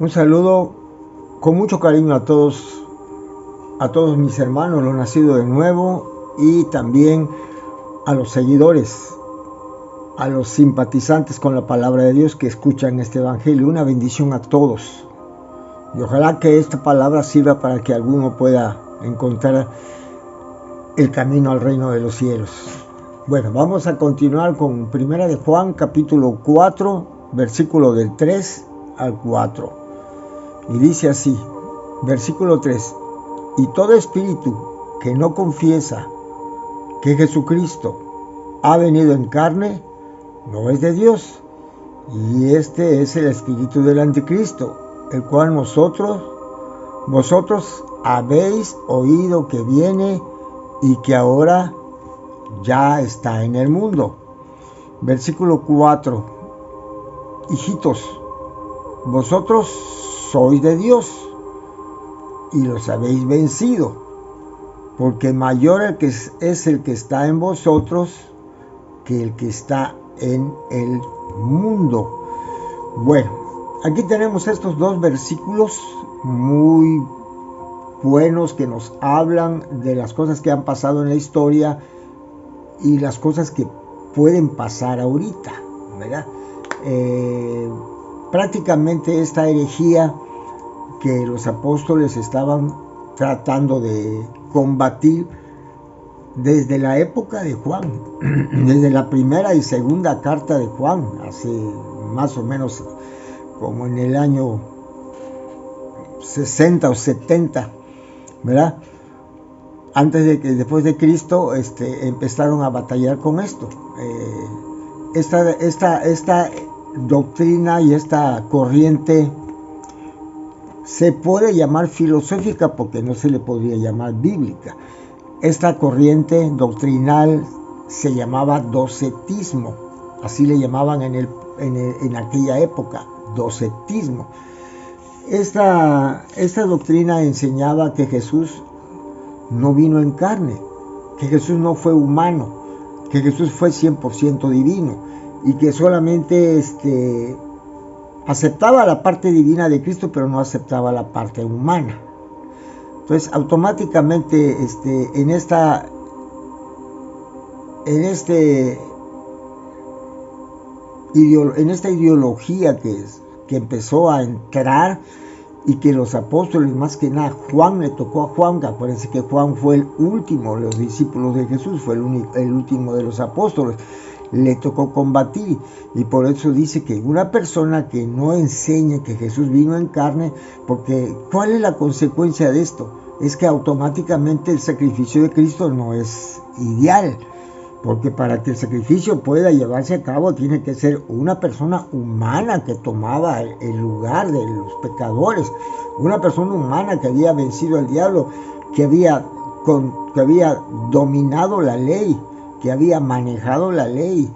Un saludo con mucho cariño a todos mis hermanos, los nacidos de nuevo, y también a los seguidores, a los simpatizantes con la palabra de Dios que escuchan este evangelio. Una bendición a todos. Y ojalá que esta palabra sirva para que alguno pueda encontrar el camino al reino de los cielos. Bueno, vamos a continuar con Primera de Juan, capítulo 4, versículo del 3 al 4. Y dice así, versículo 3, y todo espíritu que no confiesa que Jesucristo ha venido en carne, no es de Dios. Y este es el espíritu del anticristo, el cual vosotros habéis oído que viene y que ahora ya está en el mundo. Versículo 4, hijitos, vosotros sois de Dios y los habéis vencido, porque mayor es el que está en vosotros que el que está en el mundo. Bueno, aquí tenemos estos dos versículos muy buenos que nos hablan de las cosas que han pasado en la historia y las cosas que pueden pasar ahorita, ¿verdad? Prácticamente esta herejía que los apóstoles estaban tratando de combatir desde la época de Juan, desde la primera y segunda carta de Juan, hace más o menos como en el año 60 o 70, ¿verdad? Después de Cristo, empezaron a batallar con esto. Esta doctrina y esta corriente se puede llamar filosófica porque no se le podría llamar bíblica. Esta corriente doctrinal se llamaba docetismo, así le llamaban en aquella época, docetismo. Esta doctrina enseñaba que Jesús no vino en carne, que Jesús no fue humano, que Jesús fue 100% divino y que solamente aceptaba la parte divina de Cristo, pero no aceptaba la parte humana. Entonces, automáticamente en esta ideología que empezó a entrar y que los apóstoles, más que nada, Juan, le tocó a Juan, acuérdense que Juan fue el último de los discípulos de Jesús, fue el último de los apóstoles, le tocó combatir, y por eso dice que una persona que no enseñe que Jesús vino en carne, porque ¿cuál es la consecuencia de esto? Es que automáticamente el sacrificio de Cristo no es ideal, porque para que el sacrificio pueda llevarse a cabo tiene que ser una persona humana que tomaba el lugar de los pecadores, una persona humana que había vencido al diablo, que había dominado la ley, que había manejado la ley,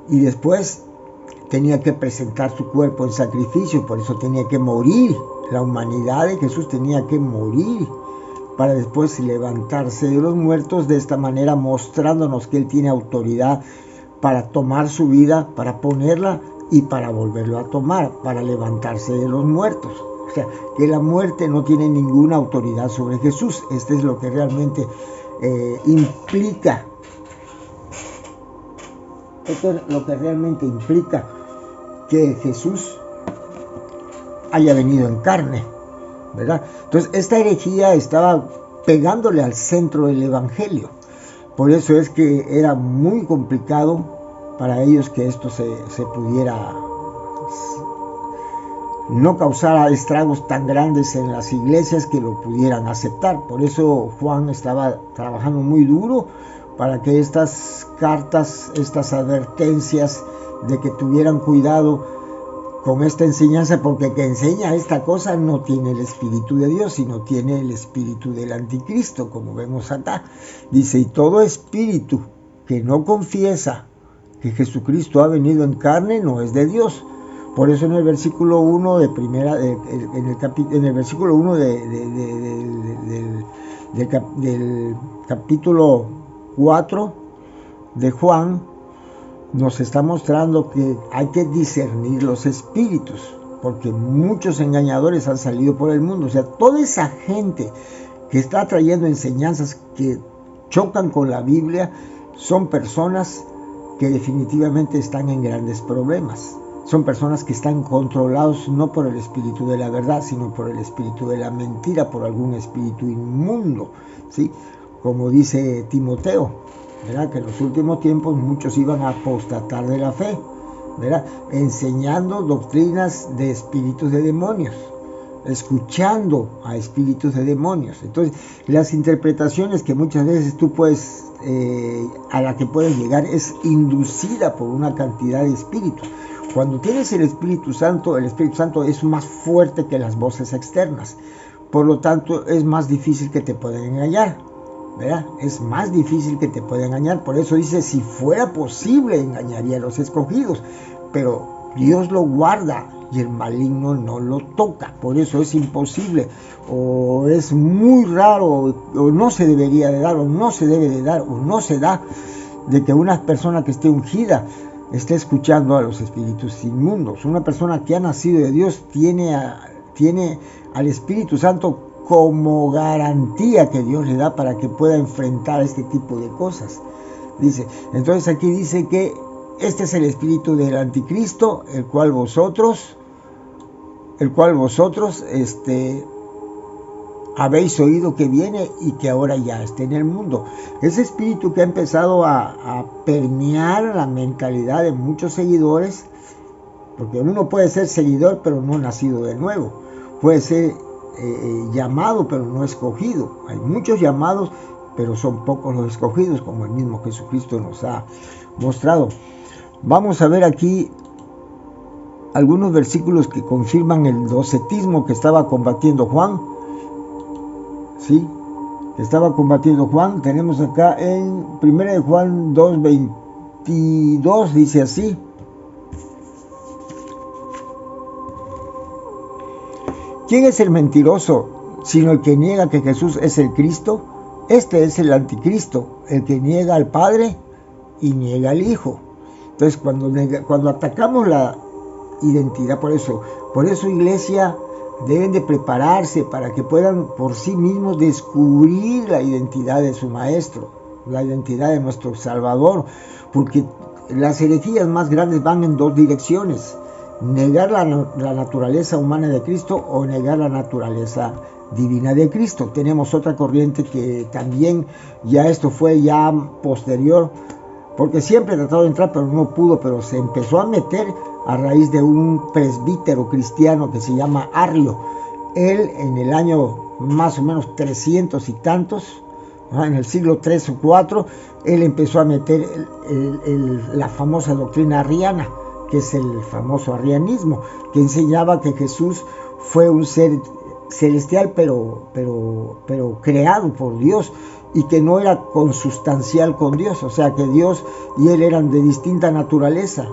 y después tenía que presentar su cuerpo en sacrificio, por eso tenía que morir. La humanidad de Jesús tenía que morir para después levantarse de los muertos, de esta manera mostrándonos que Él tiene autoridad para tomar su vida, para ponerla y para volverlo a tomar, para levantarse de los muertos. O sea, que la muerte no tiene ninguna autoridad sobre Jesús. Esto es lo que realmente implica. Esto es lo que realmente implica que Jesús haya venido en carne, ¿verdad? Entonces, esta herejía estaba pegándole al centro del evangelio. Por eso es que era muy complicado para ellos que esto se pudiera, no causara estragos tan grandes en las iglesias que lo pudieran aceptar. Por eso Juan estaba trabajando muy duro para que estas cartas, estas advertencias de que tuvieran cuidado con esta enseñanza, porque el que enseña esta cosa no tiene el Espíritu de Dios, sino tiene el espíritu del anticristo, como vemos acá. Dice, y todo espíritu que no confiesa que Jesucristo ha venido en carne no es de Dios. Por eso en el versículo 1 de primera, en el versículo 1 del capítulo 4 de Juan, nos está mostrando que hay que discernir los espíritus. porque muchos engañadores han salido por el mundo. O sea, toda esa gente que está trayendo enseñanzas que chocan con la Biblia son personas que definitivamente están en grandes problemas. Son personas que están controlados no por el espíritu de la verdad, sino por el espíritu de la mentira, por algún espíritu inmundo, ¿sí? Como dice Timoteo, ¿verdad? Que en los últimos tiempos muchos iban a apostatar de la fe, ¿verdad? Enseñando doctrinas de espíritus de demonios, escuchando a espíritus de demonios. Entonces, las interpretaciones que muchas veces tú puedes, a la que puedes llegar, es inducida por una cantidad de espíritus. Cuando tienes el Espíritu Santo es más fuerte que las voces externas. Por lo tanto, es más difícil que te puedan engañar, ¿verdad? Es más difícil que te puedan engañar. Por eso dice, si fuera posible, engañaría a los escogidos. Pero Dios lo guarda y el maligno no lo toca. Por eso es imposible, o es muy raro, o no se debería de dar, o no se debe de dar, o no se da, de que una persona que esté ungida esté escuchando a los espíritus inmundos. Una persona que ha nacido de Dios tiene al Espíritu Santo como garantía que Dios le da para que pueda enfrentar este tipo de cosas. Dice, entonces aquí dice que este es el espíritu del anticristo, el cual vosotros habéis oído que viene y que ahora ya está en el mundo. Ese espíritu que ha empezado a permear la mentalidad de muchos seguidores, porque uno puede ser seguidor pero no nacido de nuevo, puede ser llamado pero no escogido. Hay muchos llamados pero son pocos los escogidos, como el mismo Jesucristo nos ha mostrado. Vamos a ver aquí algunos versículos que confirman el docetismo que estaba combatiendo Juan. ¿Sí? Que estaba combatiendo Juan. Tenemos acá en 1 de Juan 2:22, dice así: ¿quién es el mentiroso sino el que niega que Jesús es el Cristo? Este es el anticristo, el que niega al Padre y niega al Hijo. Entonces, cuando atacamos la identidad, por eso iglesia, deben de prepararse para que puedan por sí mismos descubrir la identidad de su Maestro, la identidad de nuestro Salvador, porque las herejías más grandes van en dos direcciones: negar la naturaleza humana de Cristo o negar la naturaleza divina de Cristo. Tenemos otra corriente que también, ya esto fue ya posterior, porque siempre trató de entrar pero no pudo, pero se empezó a meter a raíz de un presbítero cristiano que se llama Arrio. Él en el año más o menos 300 y tantos, en el siglo 3 o 4, él empezó a meter la famosa doctrina arriana, que es el famoso arrianismo, que enseñaba que Jesús fue un ser celestial pero creado por Dios, y que no era consustancial con Dios, o sea que Dios y él eran de distinta naturaleza,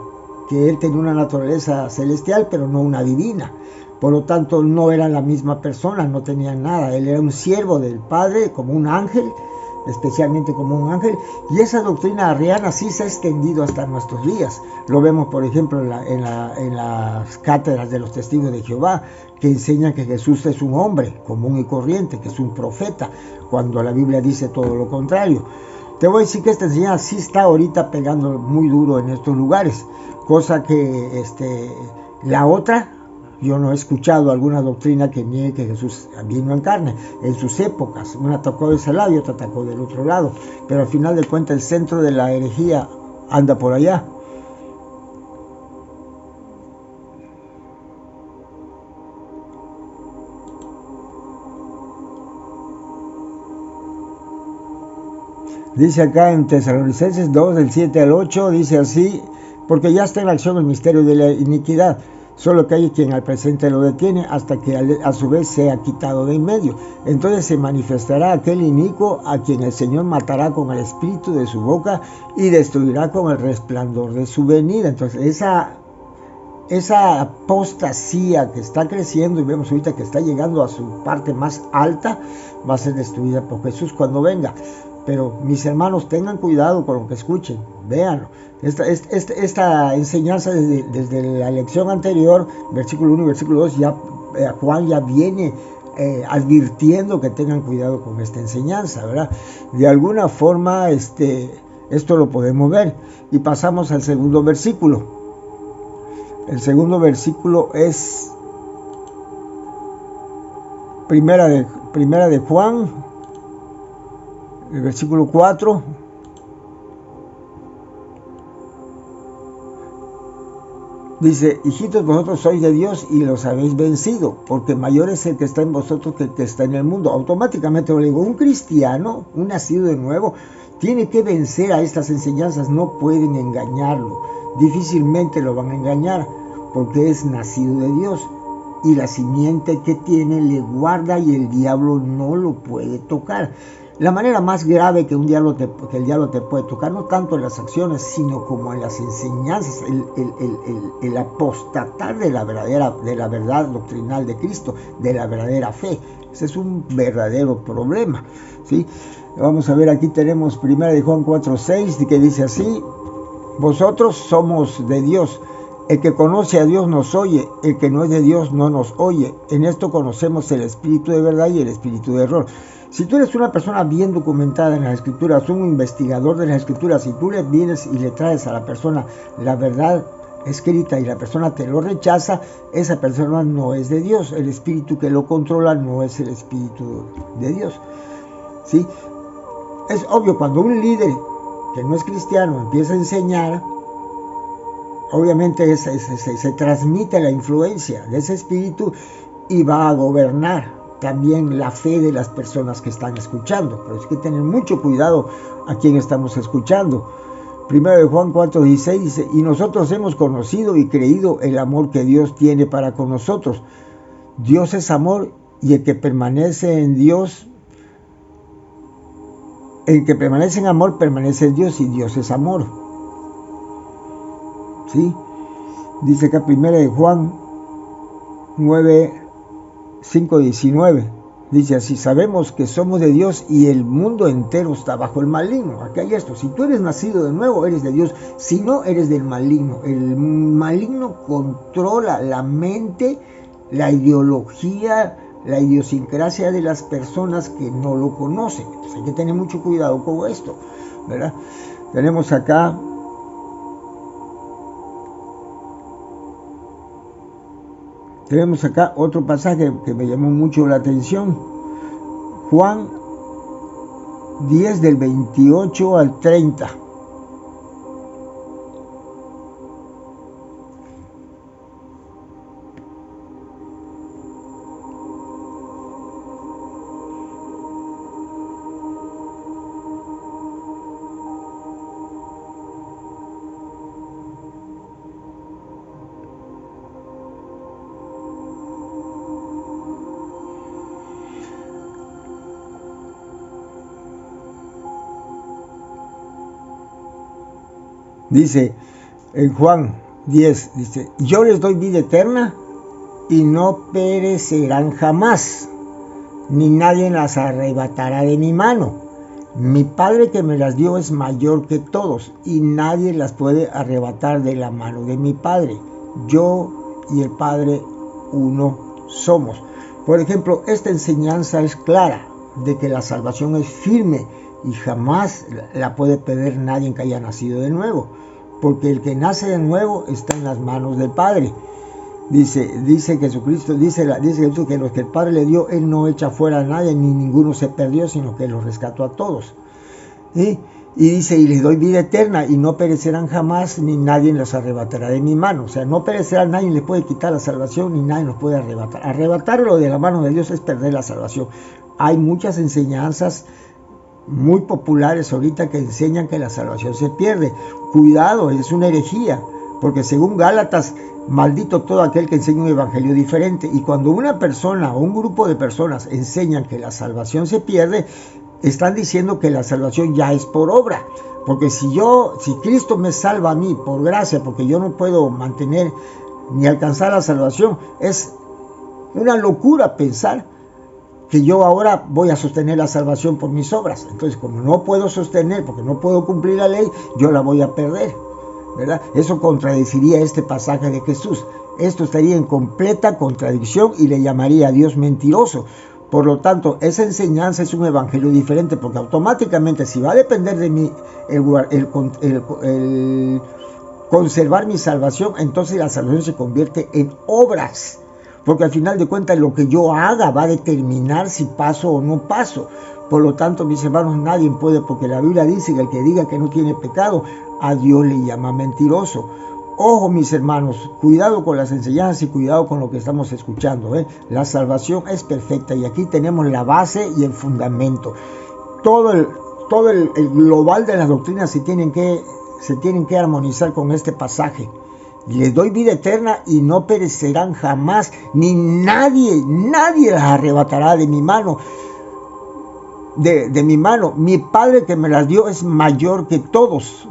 que él tenía una naturaleza celestial pero no una divina. Por lo tanto, no eran la misma persona, no tenían nada. Él era un siervo del Padre, como un ángel, especialmente como un ángel. Y esa doctrina arriana sí se ha extendido hasta nuestros días. Lo vemos, por ejemplo, en las cátedras de los testigos de Jehová, que enseñan que Jesús es un hombre común y corriente, que es un profeta, cuando la Biblia dice todo lo contrario. Te voy a decir que esta enseñanza sí está ahorita pegando muy duro en estos lugares, cosa que la otra, yo no he escuchado alguna doctrina que niegue que Jesús vino en carne. En sus épocas, una atacó de ese lado y otra atacó del otro lado, pero al final de cuentas el centro de la herejía anda por allá. Dice acá en Tesalonicenses 2, del 7 al 8, dice así: porque ya está en acción el misterio de la iniquidad, solo que hay quien al presente lo detiene hasta que a su vez sea quitado de en medio. Entonces se manifestará aquel inicuo a quien el Señor matará con el espíritu de su boca y destruirá con el resplandor de su venida. Entonces esa apostasía que está creciendo y vemos ahorita que está llegando a su parte más alta, va a ser destruida por Jesús cuando venga. Pero mis hermanos, tengan cuidado con lo que escuchen. véanlo. Esta enseñanza desde la lección anterior, versículo 1 y versículo 2, Juan ya viene advirtiendo que tengan cuidado con esta enseñanza, ¿verdad? De alguna forma esto lo podemos ver. Y pasamos al segundo versículo. El segundo versículo es Primera de Juan, el versículo 4. Dice: hijitos, vosotros sois de Dios y los habéis vencido, porque mayor es el que está en vosotros que el que está en el mundo. Automáticamente le digo, un cristiano, un nacido de nuevo, tiene que vencer a estas enseñanzas, no pueden engañarlo, difícilmente lo van a engañar, porque es nacido de Dios. Y la simiente que tiene le guarda y el diablo no lo puede tocar. La manera más grave que el diablo te puede tocar, no tanto en las acciones, sino como en las enseñanzas, el apostatar de la verdad doctrinal de Cristo, de la verdadera fe. Ese es un verdadero problema, ¿sí? Vamos a ver, aquí tenemos 1 Juan 4:6, que dice así: vosotros somos de Dios. El que conoce a Dios nos oye, el que no es de Dios no nos oye. En esto conocemos el espíritu de verdad y el espíritu de error. Si tú eres una persona bien documentada en las Escrituras, un investigador de las Escrituras, y tú le vienes y le traes a la persona la verdad escrita y la persona te lo rechaza, esa persona no es de Dios. El espíritu que lo controla no es el espíritu de Dios, ¿sí? Es obvio, cuando un líder que no es cristiano empieza a enseñar, obviamente se transmite la influencia de ese espíritu y va a gobernar también la fe de las personas que están escuchando. Pero hay que tener mucho cuidado a quien estamos escuchando. 1 Juan 4:16 dice: y nosotros hemos conocido y creído el amor que Dios tiene para con nosotros. Dios es amor, y el que permanece en Dios, el que permanece en amor permanece en Dios, y Dios es amor. ¿Sí? Dice acá 1 Juan 9:5-19. Dice así: sabemos que somos de Dios y el mundo entero está bajo el maligno. Aquí hay esto: si tú eres nacido de nuevo, eres de Dios. Si no, eres del maligno. El maligno controla la mente, la ideología, la idiosincrasia de las personas que no lo conocen. Entonces hay que tener mucho cuidado con esto, ¿verdad? Tenemos acá otro pasaje que me llamó mucho la atención. Juan 10 del 28 al 30. Dice en Juan 10, dice: yo les doy vida eterna y no perecerán jamás, ni nadie las arrebatará de mi mano. Mi Padre que me las dio es mayor que todos, y nadie las puede arrebatar de la mano de mi Padre. Yo y el Padre uno somos. Por ejemplo, esta enseñanza es clara de que la salvación es firme y jamás la puede perder nadie que haya nacido de nuevo, porque el que nace de nuevo está en las manos del Padre. Dice Jesucristo, dice Jesús, que los que el Padre le dio, Él no echa fuera a nadie, ni ninguno se perdió, sino que los rescató a todos. ¿Sí? Y dice: y les doy vida eterna, y no perecerán jamás, ni nadie los arrebatará de mi mano. O sea, no perecerá, nadie les puede quitar la salvación, ni nadie los puede arrebatar. Arrebatarlo de la mano de Dios es perder la salvación. Hay muchas enseñanzas muy populares ahorita que enseñan que la salvación se pierde. Cuidado, es una herejía, porque según Gálatas, maldito todo aquel que enseña un evangelio diferente. Y cuando una persona o un grupo de personas enseñan que la salvación se pierde, están diciendo que la salvación ya es por obra. Porque si Cristo me salva a mí por gracia, porque yo no puedo mantener ni alcanzar la salvación, es una locura pensar que yo ahora voy a sostener la salvación por mis obras. Entonces, como no puedo sostener, porque no puedo cumplir la ley, yo la voy a perder, ¿verdad? Eso contradeciría este pasaje de Jesús. Esto estaría en completa contradicción y le llamaría a Dios mentiroso. Por lo tanto, esa enseñanza es un evangelio diferente, porque automáticamente, si va a depender de mí el conservar mi salvación, entonces la salvación se convierte en obras. Porque al final de cuentas lo que yo haga va a determinar si paso o no paso. Por lo tanto, mis hermanos, nadie puede, porque la Biblia dice que el que diga que no tiene pecado, a Dios le llama mentiroso. Ojo, mis hermanos, cuidado con las enseñanzas y cuidado con lo que estamos escuchando. La salvación es perfecta y aquí tenemos la base y el fundamento. Todo el global de las doctrinas se tienen que armonizar con este pasaje. Les doy vida eterna y no perecerán jamás, ni nadie las arrebatará de mi mano. De mi mano. Mi Padre que me las dio es mayor que todos,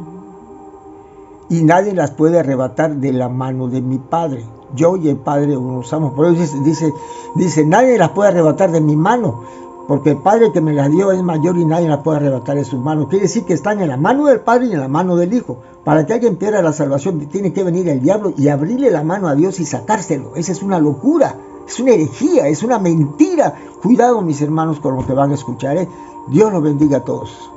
y nadie las puede arrebatar de la mano de mi Padre. Yo y el Padre uno somos. Por eso dice, nadie las puede arrebatar de mi mano, porque el Padre que me las dio es mayor y nadie las puede arrebatar de su mano. Quiere decir que están en la mano del Padre y en la mano del Hijo. Para que alguien pierda la salvación, tiene que venir el diablo y abrirle la mano a Dios y sacárselo. Esa es una locura, es una herejía, es una mentira. Cuidado, mis hermanos, con lo que van a escuchar. Dios los bendiga a todos.